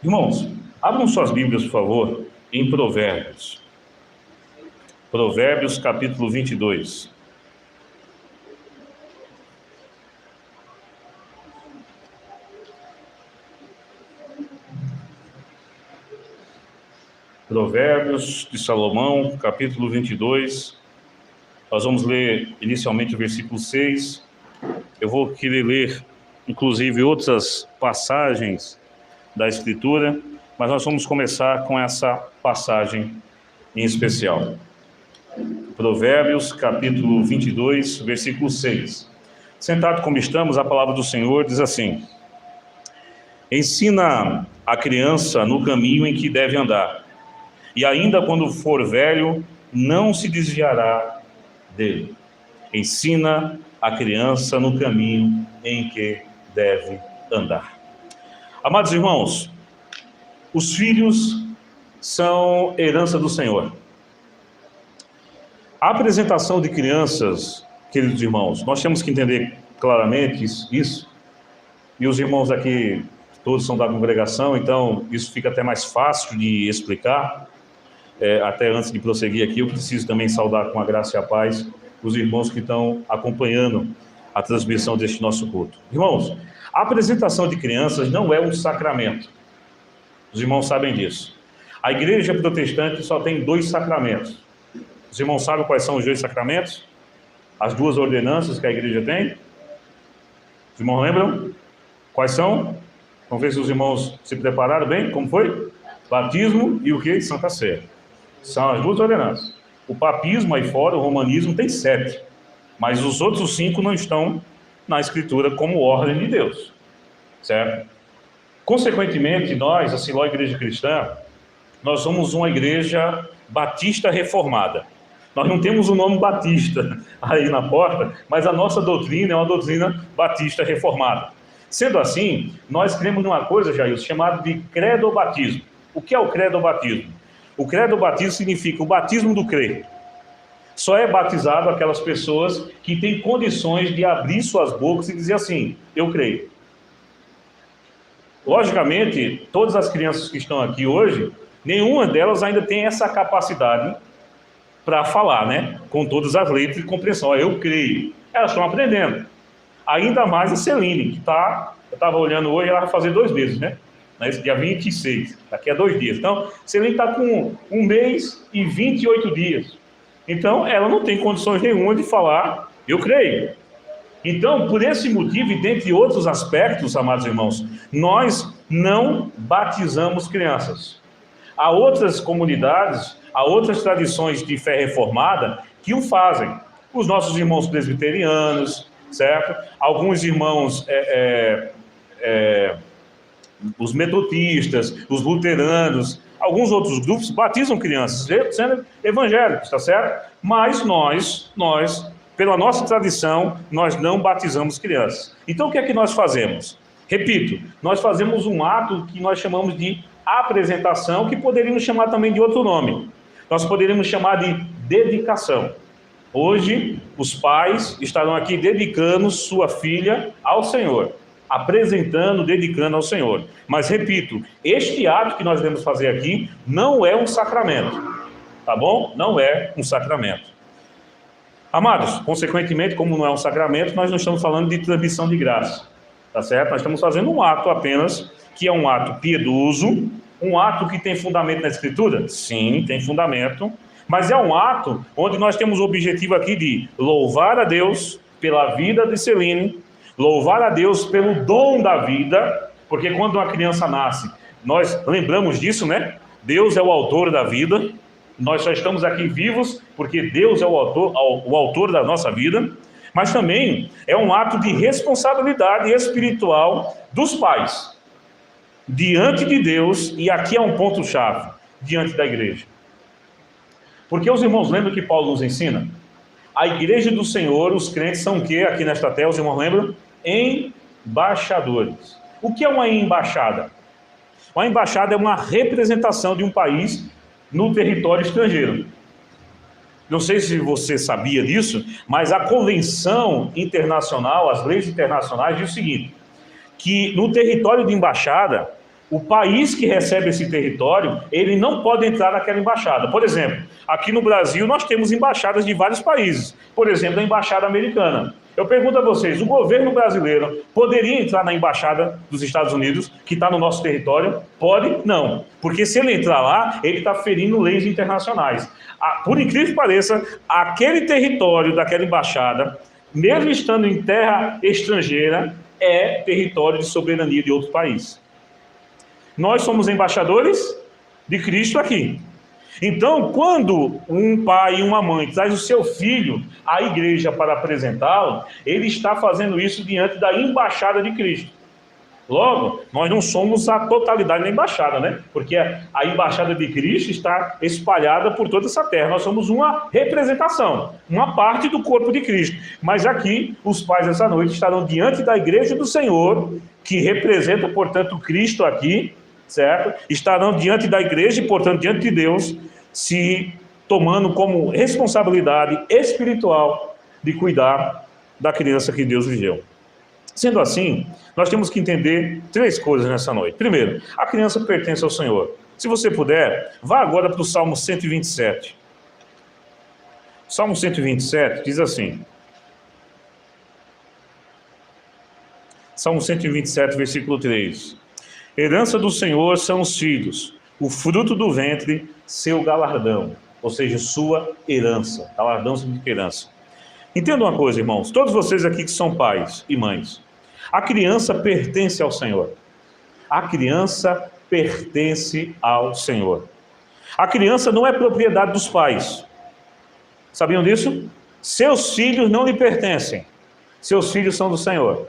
Irmãos, abram suas Bíblias, por favor, em Provérbios. Provérbios, capítulo 22. Provérbios de Salomão, capítulo 22. Nós vamos ler inicialmente o versículo 6. Eu vou querer ler, inclusive, outras passagens da Escritura, mas nós vamos começar com essa passagem em especial. Provérbios, capítulo 22, versículo 6. Sentado como estamos, a palavra do Senhor diz assim: ensina a criança no caminho em que deve andar, e ainda quando for velho, não se desviará dele. Ensina a criança no caminho em que deve andar. Amados irmãos, os filhos são herança do Senhor. A apresentação de crianças, queridos irmãos, nós temos que entender claramente isso, e os irmãos aqui todos são da congregação, então isso fica até mais fácil de explicar. Até antes de prosseguir aqui, eu preciso também saudar com a graça e a paz os irmãos que estão acompanhando a transmissão deste nosso culto. Irmãos, a apresentação de crianças não é um sacramento. Os irmãos sabem disso. A igreja protestante só tem 2 sacramentos. Os irmãos sabem quais são os 2 sacramentos? As 2 ordenanças que a igreja tem? Os irmãos lembram? Quais são? Vamos ver se os irmãos se prepararam bem. Como foi? Batismo e o que? Santa Sé. São as 2 ordenanças. O papismo aí fora, o romanismo, tem 7. Mas os outros 5 não estão na Escritura como ordem de Deus. Certo? Consequentemente, nós, a Siló Igreja Cristã, nós somos uma igreja batista reformada. Nós não temos o nome batista aí na porta, mas a nossa doutrina é uma doutrina batista reformada. Sendo assim, nós cremos numa coisa, Jair, chamada de credobatismo. O que é o credobatismo? O credobatismo significa o batismo do crer. Só é batizado aquelas pessoas que têm condições de abrir suas bocas e dizer assim: eu creio. Logicamente, todas as crianças que estão aqui hoje, nenhuma delas ainda tem essa capacidade para falar, né? Com todas as letras de compreensão. Eu creio. Elas estão aprendendo. Ainda mais a Celine, que está... Eu estava olhando hoje, ela vai fazer 2 meses, né? Nesse dia 26, daqui a 2 dias. Então, Celine está com 1 mês e 28 dias. Então, ela não tem condições nenhuma de falar, eu creio. Então, por esse motivo, e dentre outros aspectos, amados irmãos, nós não batizamos crianças. Há outras comunidades, há outras tradições de fé reformada que o fazem. Os nossos irmãos presbiterianos, certo? Alguns irmãos, os metodistas, os luteranos, alguns outros grupos batizam crianças, sendo evangélicos, tá certo? Mas nós, pela nossa tradição, nós não batizamos crianças. Então o que é que nós fazemos? Repito, nós fazemos um ato que nós chamamos de apresentação, que poderíamos chamar também de outro nome. Nós poderíamos chamar de dedicação. Hoje, os pais estarão aqui dedicando sua filha ao Senhor, apresentando, dedicando ao Senhor. Mas repito, este ato que nós devemos fazer aqui não é um sacramento, tá bom? Não é um sacramento. Amados, consequentemente, como não é um sacramento, nós não estamos falando de transmissão de graça, tá certo? Nós estamos fazendo um ato apenas, que é um ato piedoso, um ato que tem fundamento na Escritura? Sim, tem fundamento, mas é um ato onde nós temos o objetivo aqui de louvar a Deus pela vida de Celine, louvar a Deus pelo dom da vida, porque quando uma criança nasce, nós lembramos disso, né? Deus é o autor da vida, nós só estamos aqui vivos porque Deus é o autor da nossa vida, mas também é um ato de responsabilidade espiritual dos pais, diante de Deus, e aqui é um ponto-chave, diante da igreja. Porque os irmãos lembram que Paulo nos ensina? A igreja do Senhor, os crentes são o que aqui nesta terra, os irmãos lembram? Embaixadores. O que é uma embaixada? Uma embaixada é uma representação de um país no território estrangeiro. Não sei se você sabia disso, mas a Convenção Internacional, as leis internacionais, diz o seguinte, que no território de embaixada, o país que recebe esse território, ele não pode entrar naquela embaixada. Por exemplo, aqui no Brasil nós temos embaixadas de vários países. Por exemplo, a embaixada americana. Eu pergunto a vocês, o governo brasileiro poderia entrar na embaixada dos Estados Unidos, que está no nosso território? Pode? Não. Porque se ele entrar lá, ele está ferindo leis internacionais. Por incrível que pareça, aquele território daquela embaixada, mesmo estando em terra estrangeira, é território de soberania de outro país. Nós somos embaixadores de Cristo aqui. Então, quando um pai e uma mãe traz o seu filho à igreja para apresentá-lo, ele está fazendo isso diante da embaixada de Cristo. Logo, nós não somos a totalidade da embaixada, né? Porque a embaixada de Cristo está espalhada por toda essa terra. Nós somos uma representação, uma parte do corpo de Cristo. Mas aqui, os pais essa noite estarão diante da igreja do Senhor, que representa, portanto, Cristo aqui, certo? Estarão diante da igreja e, portanto, diante de Deus, se tomando como responsabilidade espiritual de cuidar da criança que Deus lhe deu. Sendo assim, nós temos que entender 3 coisas nessa noite. Primeiro, a criança pertence ao Senhor. Se você puder, vá agora para o Salmo 127. O Salmo 127 diz assim. Salmo 127, versículo 3. Herança do Senhor são os filhos, o fruto do ventre, seu galardão. Ou seja, sua herança. Galardão significa herança. Entenda uma coisa, irmãos. Todos vocês aqui que são pais e mães, a criança pertence ao Senhor. A criança pertence ao Senhor. A criança não é propriedade dos pais. Sabiam disso? Seus filhos não lhe pertencem. Seus filhos são do Senhor.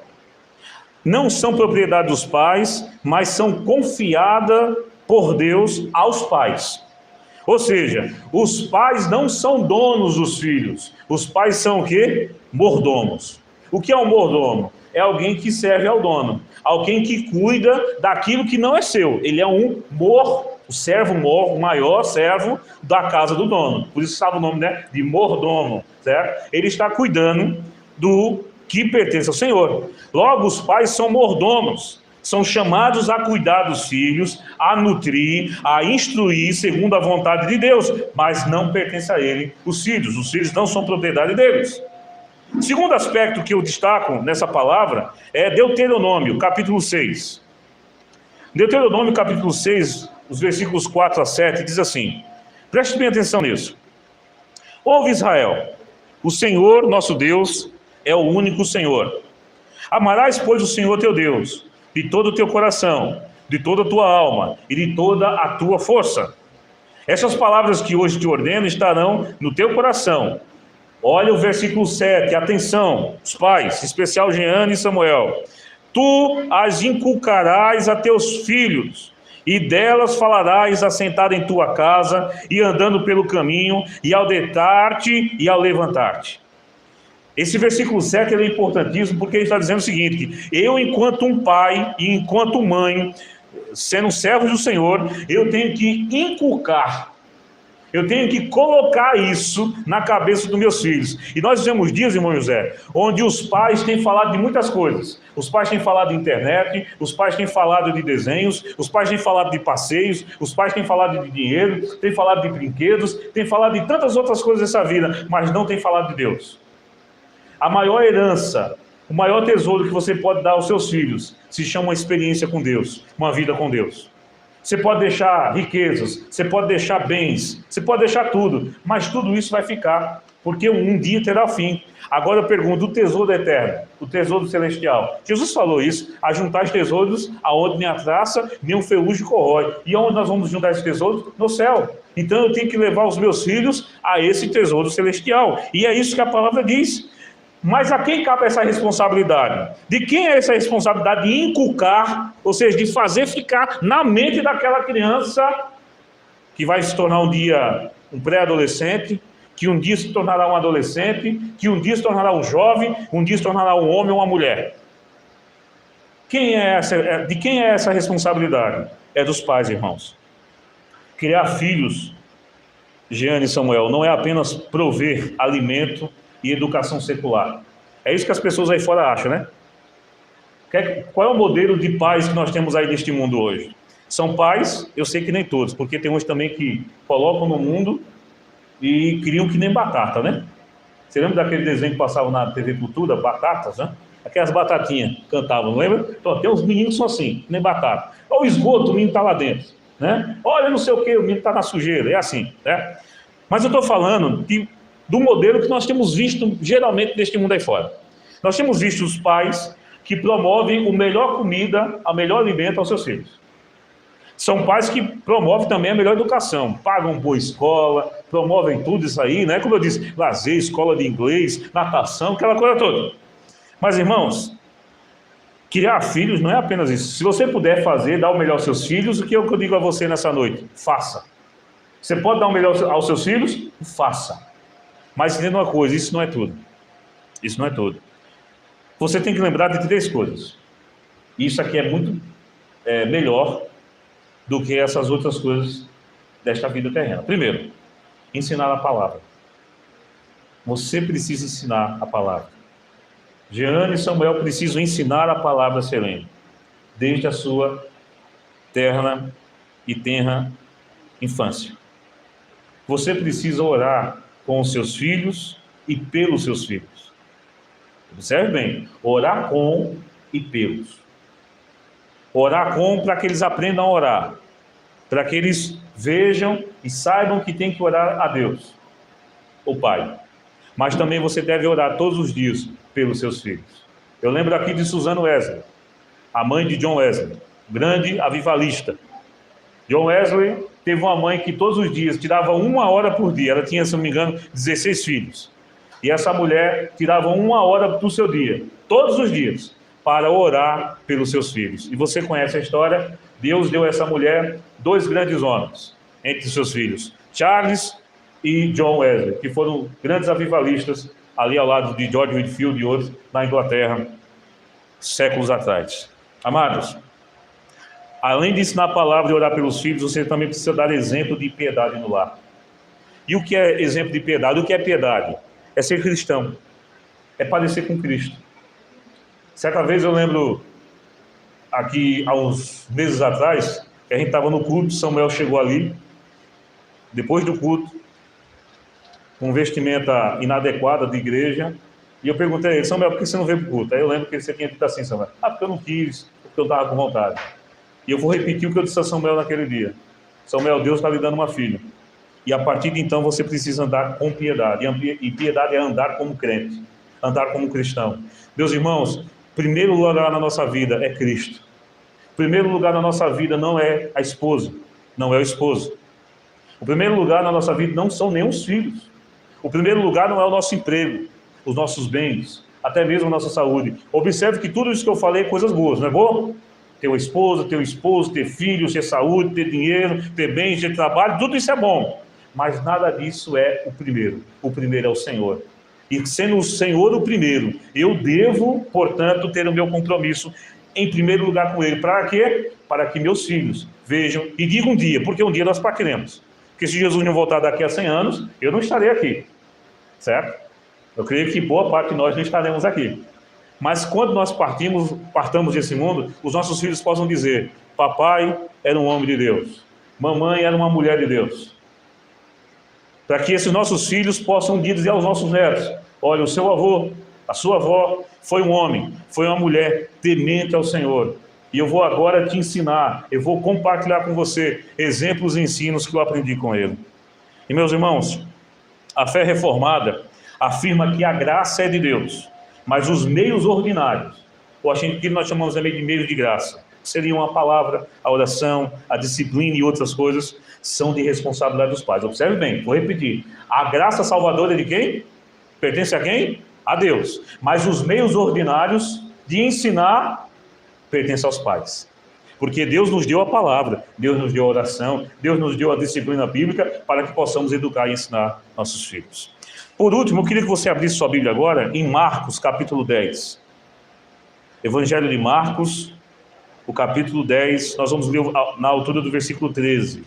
Não são propriedade dos pais, mas são confiadas por Deus aos pais. Ou seja, os pais não são donos dos filhos. Os pais são o quê? Mordomos. O que é um mordomo? É alguém que serve ao dono. Alguém que cuida daquilo que não é seu. Ele é o servo mor, o maior servo da casa do dono. Por isso sabe o nome, né? De mordomo, certo? Ele está cuidando do que pertence ao Senhor. Logo, os pais são mordomos. São chamados a cuidar dos filhos, a nutrir, a instruir segundo a vontade de Deus, mas não pertence a ele os filhos não são propriedade deles. Segundo aspecto que eu destaco nessa palavra é Deuteronômio, capítulo 6. Deuteronômio, capítulo 6, os versículos 4 a 7, diz assim, preste bem atenção nisso. Ouve Israel, o Senhor nosso Deus é o único Senhor. Amarás, pois, o Senhor teu Deus, de todo o teu coração, de toda a tua alma e de toda a tua força. Essas palavras que hoje te ordeno estarão no teu coração. Olha o versículo 7, atenção, os pais, em especial Jeane e Samuel. Tu as inculcarás a teus filhos, e delas falarás assentado em tua casa, e andando pelo caminho, e ao deitar-te e ao levantar-te. Esse versículo 7 ele é importantíssimo porque ele está dizendo o seguinte, eu enquanto um pai e enquanto mãe, sendo servos do Senhor, eu tenho que inculcar, eu tenho que colocar isso na cabeça dos meus filhos. E nós vivemos dias, irmão José, onde os pais têm falado de muitas coisas. Os pais têm falado de internet, os pais têm falado de desenhos, os pais têm falado de passeios, os pais têm falado de dinheiro, têm falado de brinquedos, têm falado de tantas outras coisas dessa vida, mas não têm falado de Deus. A maior herança, o maior tesouro que você pode dar aos seus filhos se chama uma experiência com Deus, uma vida com Deus. Você pode deixar riquezas, você pode deixar bens, você pode deixar tudo, mas tudo isso vai ficar, porque um dia terá fim. Agora eu pergunto, o tesouro eterno, o tesouro celestial. Jesus falou isso, a juntar os tesouros aonde nem a traça, nem o ferrugem corrói. E onde nós vamos juntar esses tesouros? No céu. Então eu tenho que levar os meus filhos a esse tesouro celestial. E é isso que a palavra diz. Mas a quem cabe essa responsabilidade? De quem é essa responsabilidade de inculcar, ou seja, de fazer ficar na mente daquela criança que vai se tornar um dia um pré-adolescente, que um dia se tornará um adolescente, que um dia se tornará um jovem, um dia se tornará um homem ou uma mulher? De quem é essa responsabilidade? É dos pais, irmãos. Criar filhos, Jeane e Samuel, não é apenas prover alimento e educação secular. É isso que as pessoas aí fora acham, né? Qual é o modelo de pais que nós temos aí neste mundo hoje? São pais, eu sei que nem todos, porque tem uns também que colocam no mundo e criam que nem batata, né? Você lembra daquele desenho que passava na TV Cultura, Batatas, né? Aquelas batatinhas cantavam, não lembra? Então, tem uns meninos que são assim, que nem batata. Olha o esgoto, o menino está lá dentro, né? Olha não sei o que, o menino está na sujeira, é assim, né? Mas eu estou falando do modelo que nós temos visto geralmente neste mundo aí fora. Nós temos visto os pais que promovem a melhor comida, a melhor alimento aos seus filhos. São pais que promovem também a melhor educação, pagam boa escola, promovem tudo isso aí, né? Como eu disse, lazer, escola de inglês, natação, aquela coisa toda. Mas, irmãos, criar filhos não é apenas isso. Se você puder fazer, dar o melhor aos seus filhos, o que eu digo a você nessa noite? Faça. Você pode dar o melhor aos seus filhos? Faça. Mas entenda uma coisa, isso não é tudo. Isso não é tudo. Você tem que lembrar de 3 coisas. Isso aqui é muito melhor do que essas outras coisas desta vida terrena. Primeiro, ensinar a palavra. Você precisa ensinar a palavra. Jeane e Samuel precisam ensinar a palavra serena, desde a sua terna e tenra infância. Você precisa orar com os seus filhos e pelos seus filhos. Observe bem, orar com e pelos. Orar com para que eles aprendam a orar, para que eles vejam e saibam que tem que orar a Deus, o Pai. Mas também você deve orar todos os dias pelos seus filhos. Eu lembro aqui de Susana Wesley, a mãe de John Wesley, grande avivalista. John Wesley teve uma mãe que todos os dias tirava 1 hora por dia. Ela tinha, se não me engano, 16 filhos. E essa mulher tirava 1 hora do seu dia, todos os dias, para orar pelos seus filhos. E você conhece a história? Deus deu a essa mulher 2 grandes homens entre seus filhos, Charles e John Wesley, que foram grandes avivalistas ali ao lado de George Whitefield e outros na Inglaterra, séculos atrás. Amados, além de ensinar a palavra e orar pelos filhos, você também precisa dar exemplo de piedade no lar. E o que é exemplo de piedade? O que é piedade? É ser cristão, é parecer com Cristo. Certa vez eu lembro, aqui há uns meses atrás, que a gente estava no culto, Samuel chegou ali, depois do culto, com vestimenta inadequada de igreja, e eu perguntei a ele, Samuel, por que você não veio para o culto? Aí eu lembro que você tinha dito assim, Samuel, porque eu não quis, porque eu estava com vontade. E eu vou repetir o que eu disse a Samuel naquele dia. Samuel, Deus está lhe dando uma filha. E a partir de então você precisa andar com piedade. E piedade é andar como crente, andar como cristão. Meus irmãos, primeiro lugar na nossa vida é Cristo. Primeiro lugar na nossa vida não é a esposa, não é o esposo. O primeiro lugar na nossa vida não são nem os filhos. O primeiro lugar não é o nosso emprego, os nossos bens, até mesmo a nossa saúde. Observe que tudo isso que eu falei é coisas boas, não é bom? Ter uma esposa, ter um esposo, ter filhos, ter saúde, ter dinheiro, ter bens, ter trabalho, tudo isso é bom. Mas nada disso é o primeiro. O primeiro é o Senhor. E sendo o Senhor o primeiro, eu devo, portanto, ter o meu compromisso em primeiro lugar com Ele. Para quê? Para que meus filhos vejam e digam um dia, porque um dia nós partiremos. Porque se Jesus não voltar daqui a 100 anos, eu não estarei aqui. Certo? Eu creio que boa parte de nós não estaremos aqui. Mas quando nós partamos desse mundo, os nossos filhos possam dizer, papai era um homem de Deus, mamãe era uma mulher de Deus. Para que esses nossos filhos possam dizer aos nossos netos, olha, o seu avô, a sua avó foi um homem, foi uma mulher temente ao Senhor. E eu vou agora te ensinar, eu vou compartilhar com você exemplos e ensinos que eu aprendi com ele. E meus irmãos, a fé reformada afirma que a graça é de Deus, mas os meios ordinários, ou que nós chamamos também de meios de graça, seriam a palavra, a oração, a disciplina e outras coisas, são de responsabilidade dos pais. Observe bem, vou repetir, a graça salvadora é de quem? Pertence a quem? A Deus. Mas os meios ordinários de ensinar pertencem aos pais. Porque Deus nos deu a palavra, Deus nos deu a oração, Deus nos deu a disciplina bíblica para que possamos educar e ensinar nossos filhos. Por último, eu queria que você abrisse sua Bíblia agora em Marcos, capítulo 10. Evangelho de Marcos, o capítulo 10, nós vamos ler na altura do versículo 13.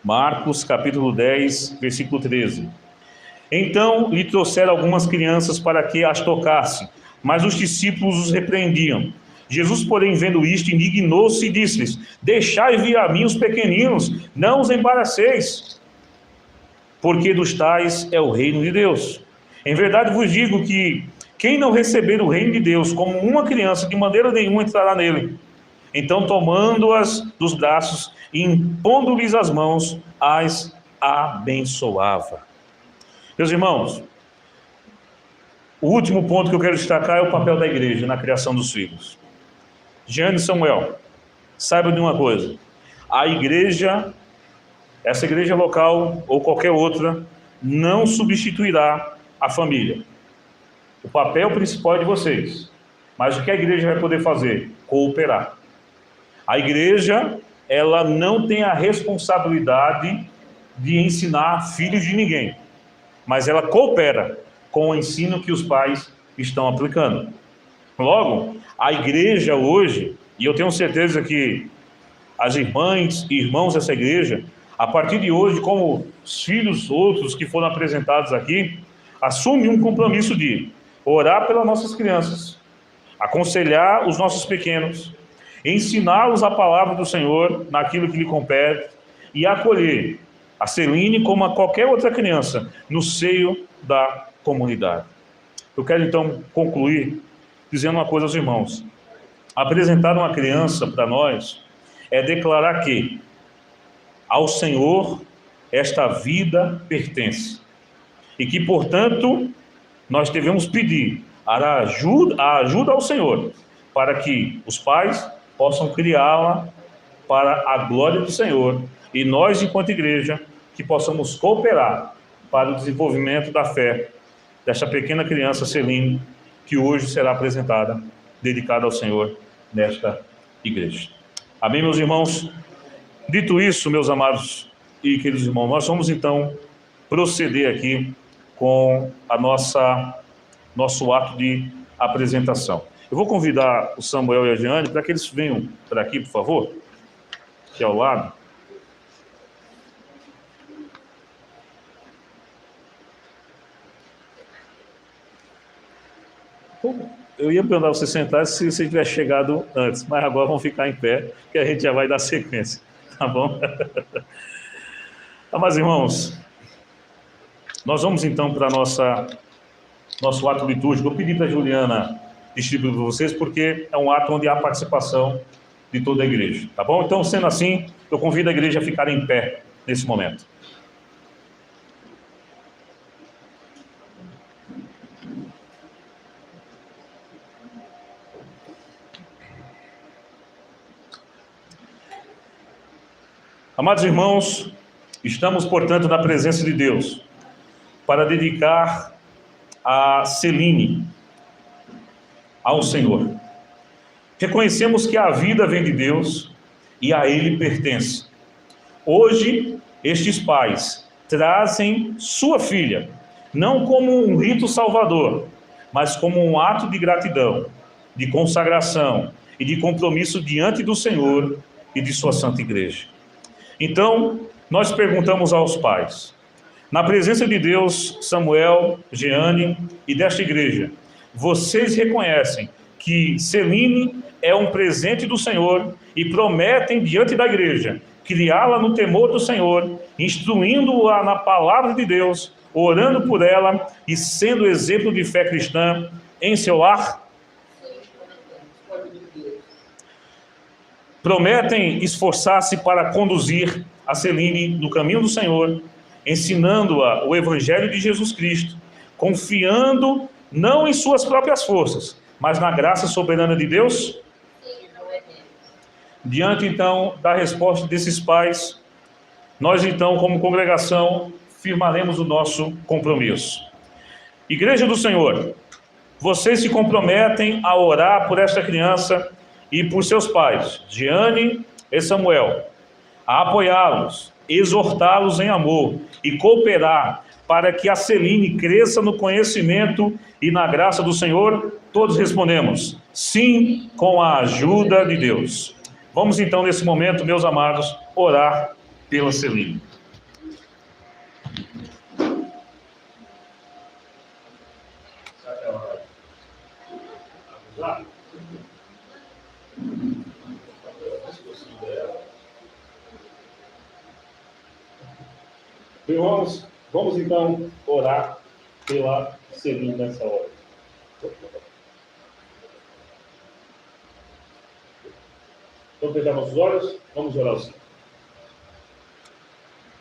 Marcos, capítulo 10, versículo 13. Então lhe trouxeram algumas crianças para que as tocasse, mas os discípulos os repreendiam. Jesus, porém, vendo isto, indignou-se e disse-lhes: deixai vir a mim os pequeninos, não os embaraceis, porque dos tais é o reino de Deus. Em verdade vos digo que quem não receber o reino de Deus como uma criança, de maneira nenhuma entrará nele. Então, tomando-as dos braços e impondo-lhes as mãos, as abençoava. Meus irmãos, o último ponto que eu quero destacar é o papel da igreja na criação dos filhos. Jeane e Samuel, saibam de uma coisa: a igreja, essa igreja local ou qualquer outra, não substituirá a família. O papel principal é de vocês. Mas o que a igreja vai poder fazer? Cooperar. A igreja, ela não tem a responsabilidade de ensinar filhos de ninguém, mas ela coopera com o ensino que os pais estão aplicando. Logo, a igreja hoje, e eu tenho certeza que as irmãs e irmãos dessa igreja, a partir de hoje, como os filhos outros que foram apresentados aqui, assumem um compromisso de orar pelas nossas crianças, aconselhar os nossos pequenos, ensiná-los a palavra do Senhor naquilo que lhe compete e acolher a Celine como a qualquer outra criança no seio da comunidade. Eu quero então concluir dizendo uma coisa aos irmãos: apresentar uma criança para nós é declarar que ao Senhor esta vida pertence e que, portanto, nós devemos pedir a ajuda ao Senhor para que os pais possam criá-la para a glória do Senhor e nós, enquanto igreja, que possamos cooperar para o desenvolvimento da fé desta pequena criança Celine, que hoje será apresentada, dedicada ao Senhor nesta igreja. Amém, meus irmãos? Dito isso, meus amados e queridos irmãos, nós vamos então proceder aqui com a nosso ato de apresentação. Eu vou convidar o Samuel e a Jeane para que eles venham para aqui, por favor, aqui ao lado. Eu ia perguntar você sentar se você tivesse chegado antes, mas agora vamos ficar em pé, que a gente já vai dar sequência, tá bom? Mas, irmãos, nós vamos então para nosso ato litúrgico. Eu pedi para a Juliana distribuir para vocês, porque é um ato onde há participação de toda a igreja, tá bom? Então, sendo assim, eu convido a igreja a ficar em pé nesse momento. Amados irmãos, estamos, portanto, na presença de Deus para dedicar a Celine ao Senhor. Reconhecemos que a vida vem de Deus e a Ele pertence. Hoje, estes pais trazem sua filha, não como um rito salvador, mas como um ato de gratidão, de consagração e de compromisso diante do Senhor e de sua santa igreja. Então, nós perguntamos aos pais, na presença de Deus, Samuel, Jeane e desta igreja, vocês reconhecem que Celine é um presente do Senhor e prometem diante da igreja criá-la no temor do Senhor, instruindo-a na palavra de Deus, orando por ela e sendo exemplo de fé cristã em seu lar? Prometem esforçar-se para conduzir a Celine no caminho do Senhor, ensinando-a o Evangelho de Jesus Cristo, confiando não em suas próprias forças, mas na graça soberana de Deus? Diante, então, da resposta desses pais, nós, então, como congregação, firmaremos o nosso compromisso. Igreja do Senhor, vocês se comprometem a orar por esta criança e por seus pais, Jeane e Samuel, a apoiá-los, exortá-los em amor e cooperar para que a Celine cresça no conhecimento e na graça do Senhor? Todos respondemos, sim, com a ajuda de Deus. Vamos então, nesse momento, meus amados, orar pela Celine. Irmãos, vamos então orar pela Celine nessa hora. Vamos fechar nossos olhos? Vamos orar ao Senhor.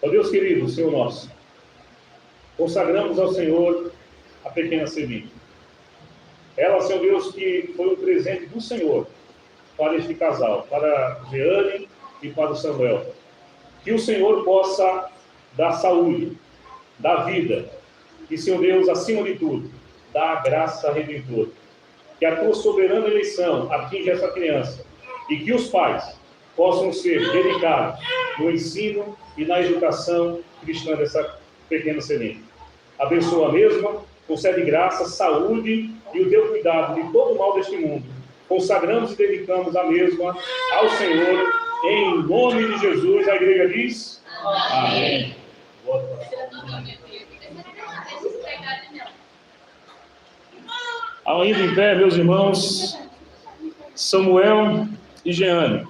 Ó Deus querido, Senhor nosso, consagramos ao Senhor a pequena Celine. Ela, Senhor Deus, que foi um presente do Senhor para este casal, para Jeane e para o Samuel. Que o Senhor possa dar saúde, dar vida, e, Senhor Deus, acima de tudo, dar a graça redentora. Que a tua soberana eleição atinja essa criança e que os pais possam ser dedicados no ensino e na educação cristã dessa pequena Celine. Abençoa a mesma, concede graça, saúde e o teu cuidado de todo o mal deste mundo. Consagramos e dedicamos a mesma ao Senhor, em nome de Jesus. A igreja diz: amém. Ainda em pé, meus irmãos, Samuel e Jeane.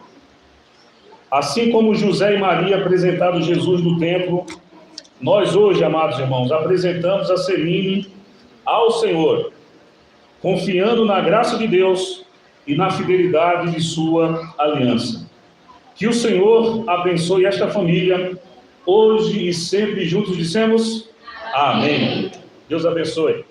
Assim como José e Maria apresentaram Jesus no templo, nós hoje, amados irmãos, apresentamos a Celine ao Senhor, confiando na graça de Deus e na fidelidade de sua aliança. Que o Senhor abençoe esta família, hoje e sempre juntos dissemos amém. Deus abençoe.